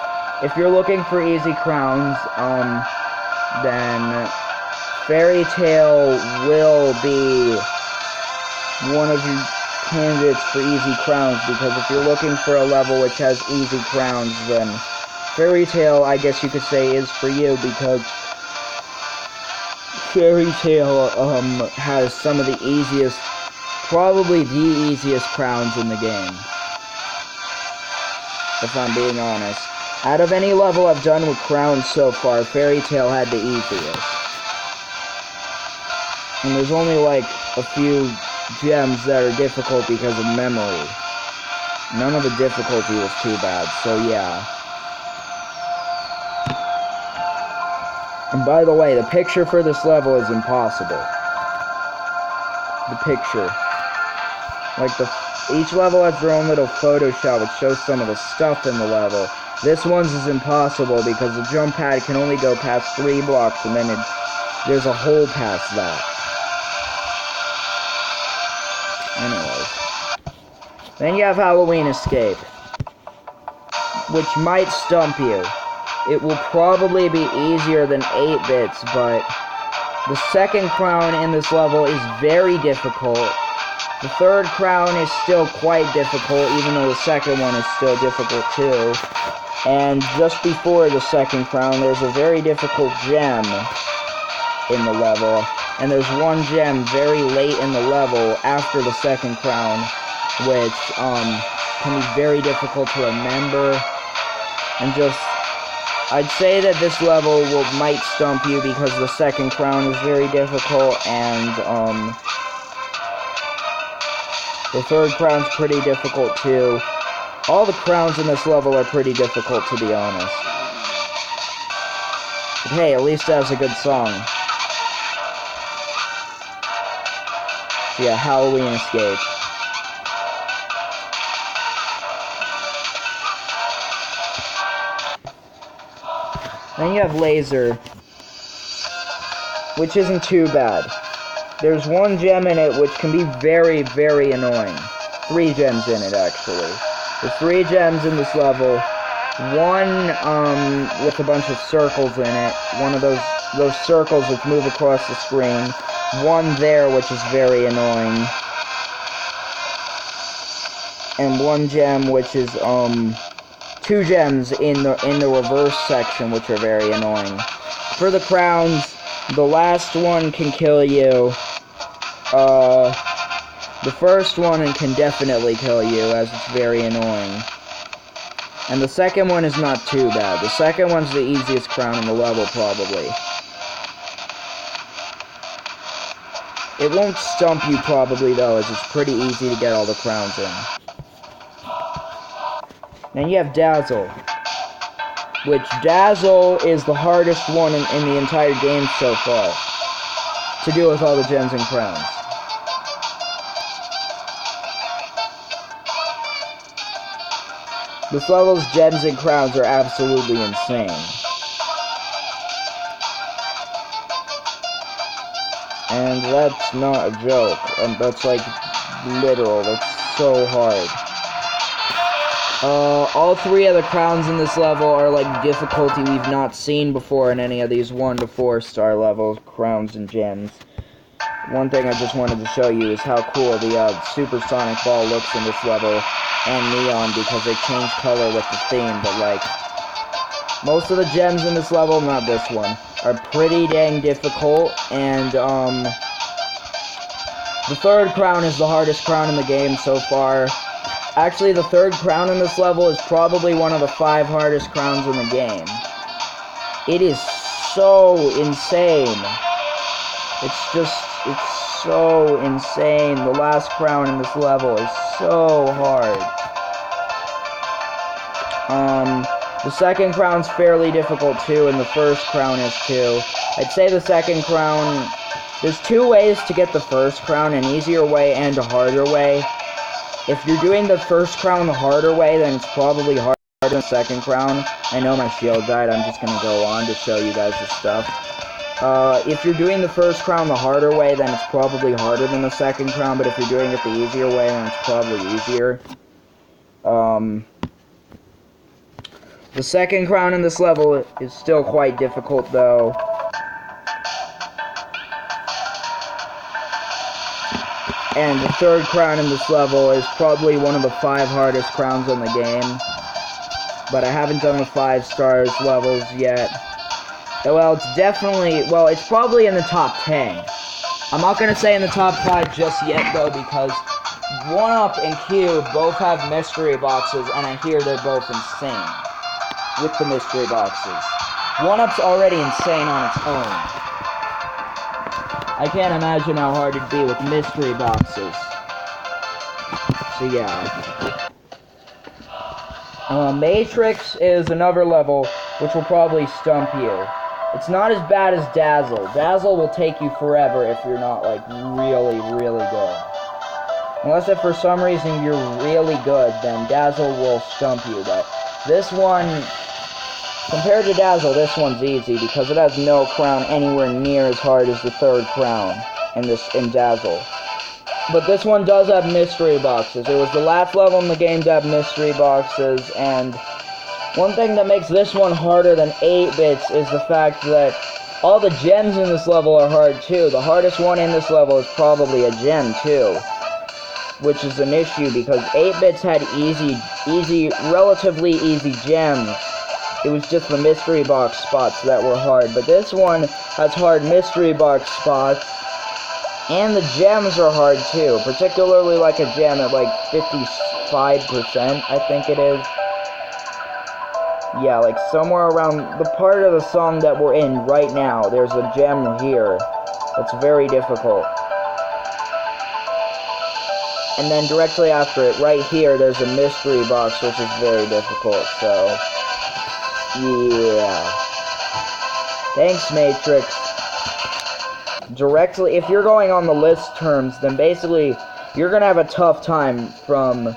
if you're looking for easy crowns, then Fairy Tail will be one of your candidates for easy crowns, because if you're looking for a level which has easy crowns, then Fairy Tail, I guess you could say, is for you, because Fairy Tail has some of the easiest, probably the easiest crowns in the game, if I'm being honest. Out of any level I've done with crowns so far, Fairy Tail had the easiest. And there's only like a few gems that are difficult because of memory. None of the difficulty was too bad, so yeah. And by the way, the picture for this level is impossible. The picture. Like, each level has their own little Photoshop which shows some of the stuff in the level. This one's is impossible because the jump pad can only go past 3 blocks, and then there's a hole past that. Anyways. Then you have Halloween Escape, which might stump you. It will probably be easier than 8-bits, but the second crown in this level is very difficult. The third crown is still quite difficult, even though the second one is still difficult too. And just before the second crown, there's a very difficult gem in the level. And there's one gem very late in the level after the second crown, which can be very difficult to remember. And just, I'd say that this level might stump you because the second crown is very difficult, and the third crown's pretty difficult too. All the crowns in this level are pretty difficult, to be honest. But hey, at least it has a good song. So yeah, Halloween Escape. Then you have Laser, which isn't too bad. There's one gem in it which can be very, very annoying. 3 gems in it, actually. There's 3 gems in this level. One, with a bunch of circles in it. One of those circles which move across the screen. One there, which is very annoying. and 1 gem, which is 2 gems in the reverse section, which are very annoying. For the crowns, the last one can kill you. The first one can definitely kill you, as it's very annoying. And the second one is not too bad. The second one's the easiest crown in the level, probably. It won't stump you, probably, though, as it's pretty easy to get all the crowns in. Then you have Dazzle. Which, Dazzle is the hardest one in the entire game so far. To do with all the gems and crowns. This level's gems and crowns are absolutely insane. And that's not a joke. That's like literal. That's so hard. All 3 of the crowns in this level are like difficulty we've not seen before in any of these 1 to 4 star levels, crowns and gems. One thing I just wanted to show you is how cool the supersonic ball looks in this level, and neon, because they change color with the theme, but like, most of the gems in this level, not this one, are pretty dang difficult, and the 3rd crown is the hardest crown in the game so far. Actually, the 3rd crown in this level is probably one of the 5 hardest crowns in the game. It is so insane. It's so insane. The last crown in this level is so hard. The 2nd crown's fairly difficult too, and the 1st crown is too. I'd say the 2nd crown, there's 2 ways to get the 1st crown, an easier way and a harder way. If you're doing the 1st crown the harder way, then it's probably harder than the 2nd crown. I know my shield died, I'm just gonna go on to show you guys the stuff. If you're doing the 1st crown the harder way, then it's probably harder than the 2nd crown, but if you're doing it the easier way, then it's probably easier. The 2nd crown in this level is still quite difficult, though. And the 3rd crown in this level is probably one of the 5 hardest crowns in the game. But I haven't done the 5 stars levels yet. Well, it's definitely, well, it's probably in the top 10. I'm not going to say in the top 5 just yet, though, because 1-Up and Cube both have mystery boxes, and I hear they're both insane with the mystery boxes. 1-Up's already insane on its own. I can't imagine how hard it'd be with mystery boxes. So, yeah. Matrix is another level which will probably stump you. It's not as bad as Dazzle. Dazzle will take you forever if you're not, like, really, really good. Unless if for some reason you're really good, then Dazzle will stump you. But this one, compared to Dazzle, this one's easy because it has no crown anywhere near as hard as the 3rd crown in Dazzle. But this one does have mystery boxes. It was the last level in the game to have mystery boxes, and one thing that makes this one harder than 8-bits is the fact that all the gems in this level are hard too. The hardest one in this level is probably a gem too, which is an issue because 8-bits had relatively easy gems. It was just the mystery box spots that were hard, but this one has hard mystery box spots, and the gems are hard too, particularly like a gem at like 55%, I think it is. Yeah, like somewhere around the part of the song that we're in right now, there's a gem here that's very difficult. And then directly after it, right here, there's a mystery box, which is very difficult, so yeah. Thanks, Matrix. Directly, if you're going on the list terms, then basically, you're gonna have a tough time from,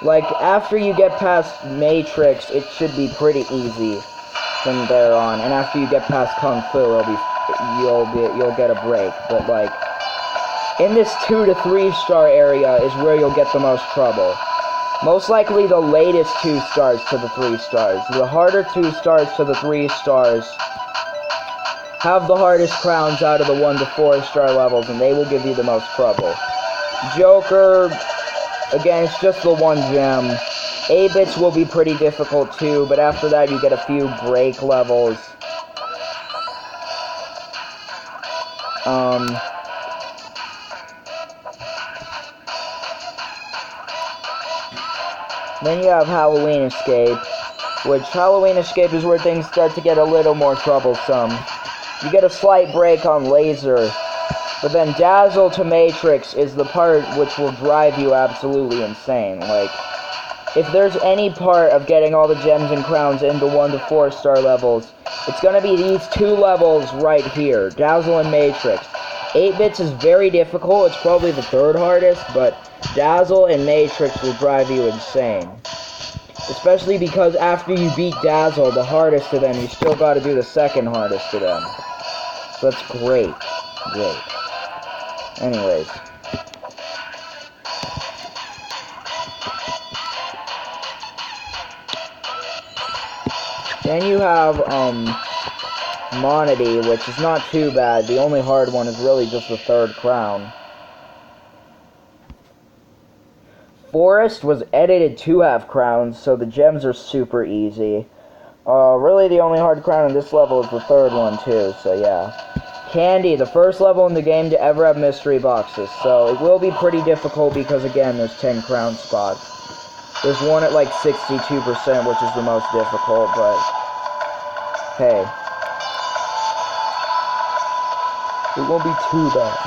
like, after you get past Matrix, it should be pretty easy from there on, and after you get past Kung Fu, you'll get a break, but, like, in this 2 to 3 star area is where you'll get the most trouble. Most likely the latest 2 stars to the 3 stars. The harder 2 stars to the 3 stars have the hardest crowns out of the 1 to 4 star levels, and they will give you the most trouble. Joker, Again, it's just the one gem. 8-bits will be pretty difficult too, but after that you get a few break levels. Then you have Halloween Escape, which Halloween Escape is where things start to get a little more troublesome. You get a slight break on Laser, but then Dazzle to Matrix is the part which will drive you absolutely insane. Like, if there's any part of getting all the gems and crowns into 1 to 4 star levels, it's gonna be these 2 levels right here, Dazzle and Matrix. 8-bits is very difficult, it's probably the 3rd hardest, but Dazzle and Matrix will drive you insane. Especially because after you beat Dazzle, the hardest of them, you still gotta do the 2nd hardest of them. So that's great. Great. Anyways. Then you have, Monody, which is not too bad. The only hard one is really just the 3rd crown. Forest was edited to have crowns, so the gems are super easy. Really the only hard crown in this level is the 3rd one too, so yeah. Candy, the first level in the game to ever have mystery boxes, so it will be pretty difficult because again, there's 10 crown spots. There's one at like 62%, which is the most difficult, but hey. It won't be too bad.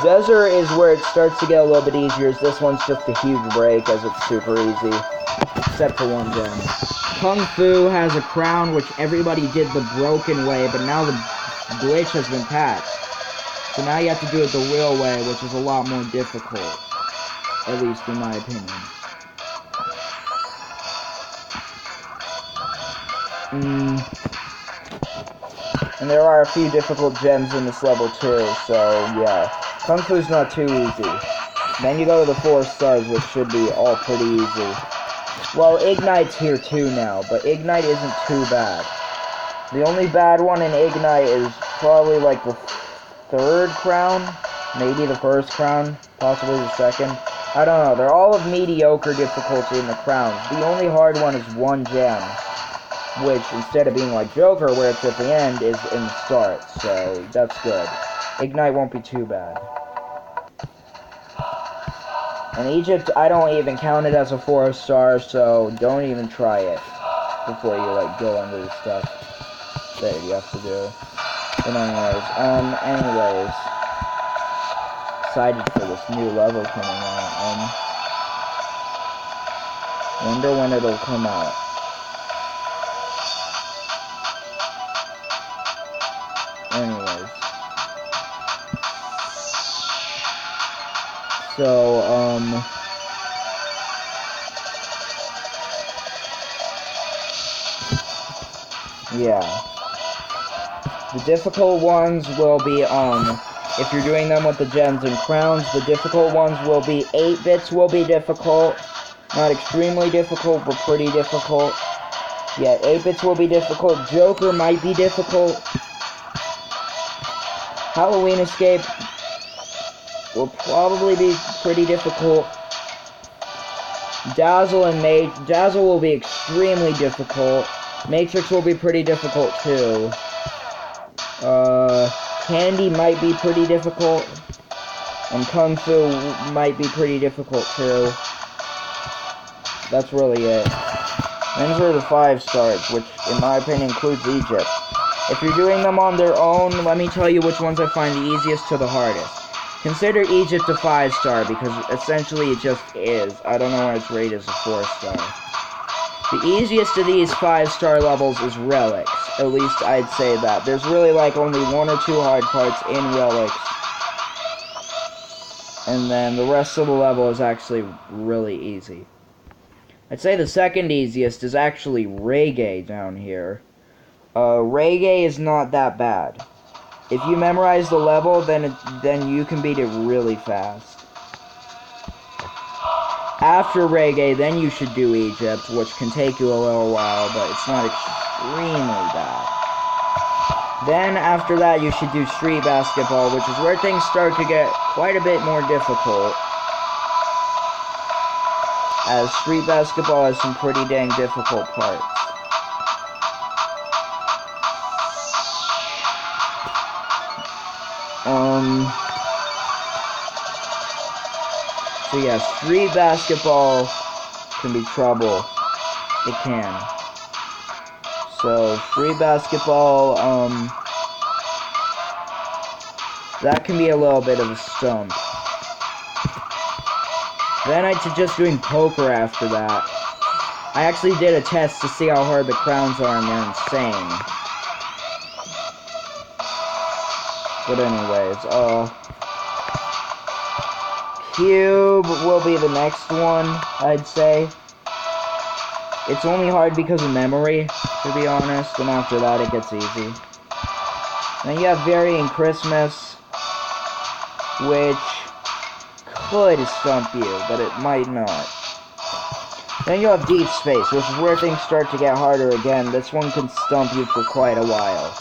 Desert is where it starts to get a little bit easier, as this one's just a huge break, as it's super easy. Except for one gem. Kung Fu has a crown, which everybody did the broken way, but now the glitch has been patched. So now you have to do it the real way, which is a lot more difficult. At least in my opinion. And there are a few difficult gems in this level too, so yeah. Kung Fu's not too easy. Then you go to the 4 stars, which should be all pretty easy. Well, Ignite's here too now, but Ignite isn't too bad. The only bad one in Ignite is probably like the 3rd crown, maybe the 1st crown, possibly the 2nd. I don't know, they're all of mediocre difficulty in the crowns. The only hard one is 1 gem, which instead of being like Joker, where it's at the end, is in the start, so that's good. Ignite won't be too bad. And Egypt, I don't even count it as a 4 star, so don't even try it before you like go under the stuff that you have to do. But anyways, excited for this new level coming out. Wonder when it'll come out. Anyways. So, yeah. The difficult ones will be, if you're doing them with the gems and crowns, the difficult ones will be 8-bits will be difficult. Not extremely difficult, but pretty difficult. Yeah, 8-bits will be difficult. Joker might be difficult. Halloween Escape will probably be pretty difficult. Dazzle will be extremely difficult. Matrix will be pretty difficult too. Candy might be pretty difficult. And Kung Fu might be pretty difficult too. That's really it. Then for the 5 stars, which in my opinion includes Egypt. If you're doing them on their own, let me tell you which ones I find the easiest to the hardest. Consider Egypt a 5 star, because essentially it just is. I don't know why it's rated as a 4 star. The easiest of these 5 star levels is Relics. At least I'd say that. There's really like only 1 or 2 hard parts in Relics. And then the rest of the level is actually really easy. I'd say the second easiest is actually Reggae down here. Reggae is not that bad. If you memorize the level, then you can beat it really fast. After Reggae, then you should do Egypt, which can take you a little while, but it's not extremely bad. Then, after that, you should do Street Basketball, which is where things start to get quite a bit more difficult. as street basketball has some pretty dang difficult parts. So yeah, street basketball can be trouble. It can. So, street basketball, that can be a little bit of a stump. Then I'd suggest doing poker after that. I actually did a test to see how hard the crowns are, and they're insane. But anyways, cube will be the next one, I'd say. It's only hard because of memory, to be honest, and after that it gets easy. Then you have Varying Christmas, which could stump you, but it might not. Then you have Deep Space, which is where things start to get harder again. This one can stump you for quite a while.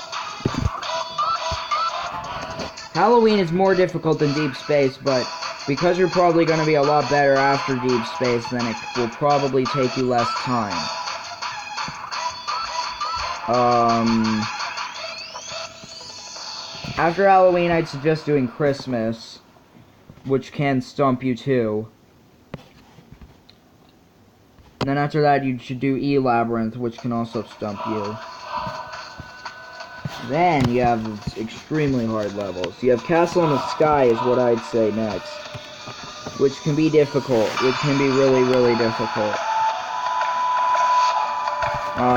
Halloween is more difficult than Deep Space, but because you're probably going to be a lot better after Deep Space, then it will probably take you less time. After Halloween, I'd suggest doing Christmas, which can stump you too. And then after that, you should do E-Labyrinth, which can also stump you. Then you have extremely hard levels. You have Castle in the Sky is what I'd say next, which can be difficult. It can be really, really difficult.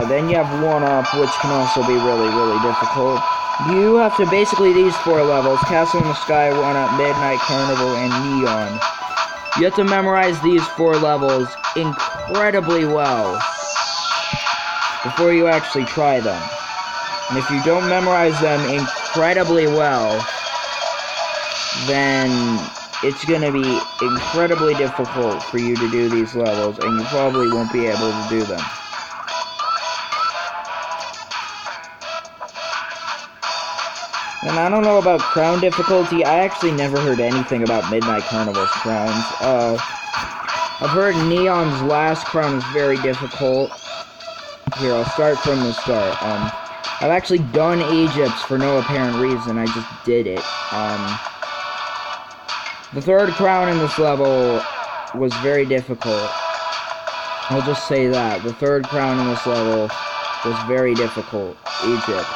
Then you have 1-Up, which can also be really, really difficult. You have to basically these 4 levels: Castle in the Sky, 1-Up, Midnight Carnival, and Neon. You have to memorize these 4 levels incredibly well before you actually try them. And if you don't memorize them incredibly well, then it's going to be incredibly difficult for you to do these levels, and you probably won't be able to do them. And I don't know about crown difficulty. I actually never heard anything about Midnight Carnival's crowns. I've heard Neon's last crown is very difficult. Here, I'll start from the start. I've actually done Egypt's for no apparent reason. I just did it. The 3rd crown in this level was very difficult. I'll just say that. The 3rd crown in this level was very difficult. Egypt.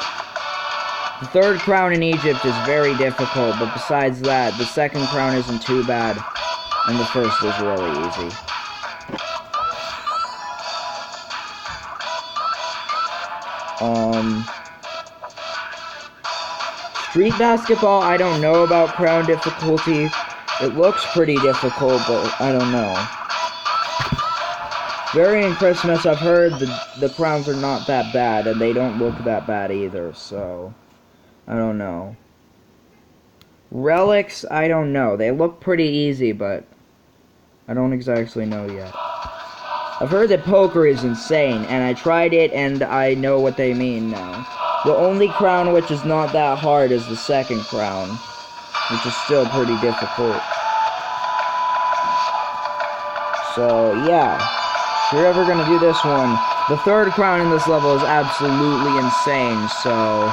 The 3rd crown in Egypt is very difficult, but besides that, the 2nd crown isn't too bad, and the 1st is really easy. Street basketball, I don't know about crown difficulty. It looks pretty difficult, but I don't know. Varying Christmas, I've heard the crowns are not that bad, and they don't look that bad either, so I don't know. Relics, I don't know. They look pretty easy, but I don't exactly know yet. I've heard that poker is insane, and I tried it, and I know what they mean now. The only crown which is not that hard is the 2nd crown, which is still pretty difficult. So, yeah. If you're ever gonna do this one, the 3rd crown in this level is absolutely insane, so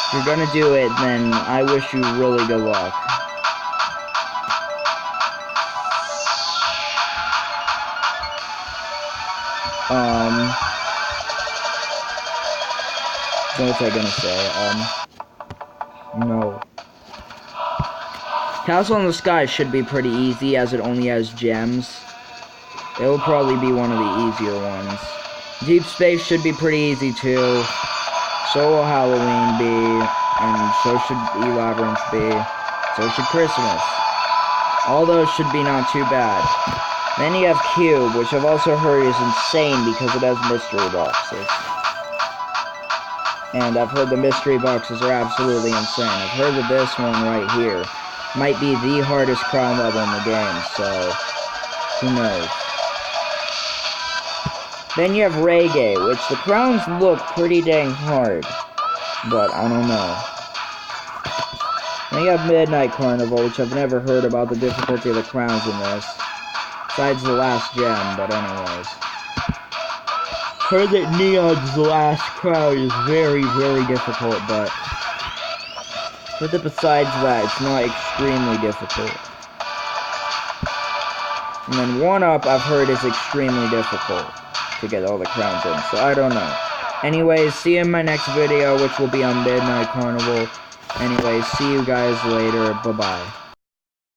if you're gonna do it, then I wish you really good luck. What was I gonna say? No. Castle in the Sky should be pretty easy, as it only has gems. It will probably be one of the easier ones. Deep Space should be pretty easy too. So will Halloween be, and so should E-Labyrinth be. So should Christmas. All those should be not too bad. Then you have Cube, which I've also heard is insane because it has mystery boxes. And I've heard the mystery boxes are absolutely insane. I've heard that this one right here might be the hardest crown level in the game, so who knows. Then you have Reggae, which the crowns look pretty dang hard, but I don't know. Then you have Midnight Carnival, which I've never heard about the difficulty of the crowns in this. Besides the last gem, but anyways. Heard that Neon's last crown is very, very difficult, but heard that besides that, it's not extremely difficult. And then 1-up, I've heard, is extremely difficult to get all the crowns in, so I don't know. Anyways, see you in my next video, which will be on Midnight Carnival. Anyways, see you guys later. Bye-bye.